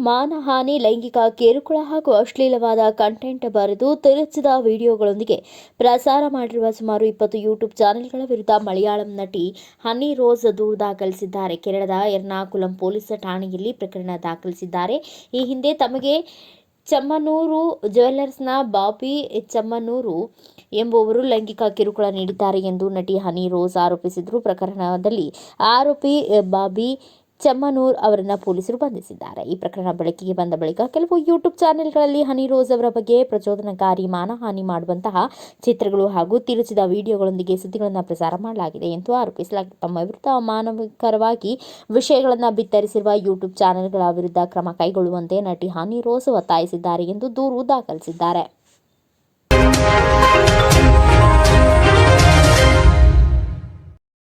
ಮಾನಹಾನಿ, ಲೈಂಗಿಕ ಕಿರುಕುಳ ಹಾಗೂ ಅಶ್ಲೀಲವಾದ ಕಂಟೆಂಟ್ ಬರೆದು ತಿರುಚಿದ ವಿಡಿಯೋಗಳೊಂದಿಗೆ ಪ್ರಸಾರ ಮಾಡಿರುವ ಸುಮಾರು 20 ಯೂಟ್ಯೂಬ್ ಚಾನೆಲ್ಗಳ ವಿರುದ್ಧ ಮಲಯಾಳಂ ನಟಿ ಹನಿ ರೋಸ್ ದೂರು ದಾಖಲಿಸಿದ್ದಾರೆ. ಕೇರಳದ ಎರ್ನಾಕುಲಂ ಪೊಲೀಸ್ ಠಾಣೆಯಲ್ಲಿ ಪ್ರಕರಣ ದಾಖಲಿಸಿದ್ದಾರೆ. ಈ ಹಿಂದೆ ತಮಗೆ ಚಮ್ಮನೂರು ಜ್ಯುವೆಲ್ಲರ್ಸ್ನ ಬಾಬಿ ಚಮ್ಮನೂರು ಎಂಬುವರು ಲೈಂಗಿಕ ಕಿರುಕುಳ ನೀಡಿದ್ದಾರೆ ಎಂದು ನಟಿ ಹನಿ ರೋಸ್ ಆರೋಪಿಸಿದರು. ಪ್ರಕರಣದಲ್ಲಿ ಆರೋಪಿ ಬಾಬಿ ಚಮ್ಮನೂರ್ ಅವರನ್ನು ಪೊಲೀಸರು ಬಂಧಿಸಿದ್ದಾರೆ. ಈ ಪ್ರಕರಣ ಬೆಳಕಿಗೆ ಬಂದ ಬಳಿಕ ಕೆಲವು ಯೂಟ್ಯೂಬ್ ಚಾನೆಲ್ಗಳಲ್ಲಿ ಹನಿ ರೋಸ್ ಅವರ ಬಗ್ಗೆ ಪ್ರಚೋದನಕಾರಿ, ಮಾನಹಾನಿ ಮಾಡುವಂತಹ ಚಿತ್ರಗಳು ಹಾಗೂ ತಿರುಚಿದ ವಿಡಿಯೋಗಳೊಂದಿಗೆ ಸುದ್ದಿಗಳನ್ನು ಪ್ರಸಾರ ಮಾಡಲಾಗಿದೆ ಎಂದು ಆರೋಪಿಸಲಾಗಿದೆ. ತಮ್ಮ ವಿರುದ್ಧ ಅಮಾನವೀಕರವಾಗಿ ವಿಷಯಗಳನ್ನು ಬಿತ್ತರಿಸಿರುವ ಯೂಟ್ಯೂಬ್ ಚಾನೆಲ್ಗಳ ವಿರುದ್ಧ ಕ್ರಮ ಕೈಗೊಳ್ಳುವಂತೆ ನಟಿ ಹನಿ ರೋಸ್ ಒತ್ತಾಯಿಸಿದ್ದಾರೆ ಎಂದು ದೂರು ದಾಖಲಿಸಿದ್ದಾರೆ.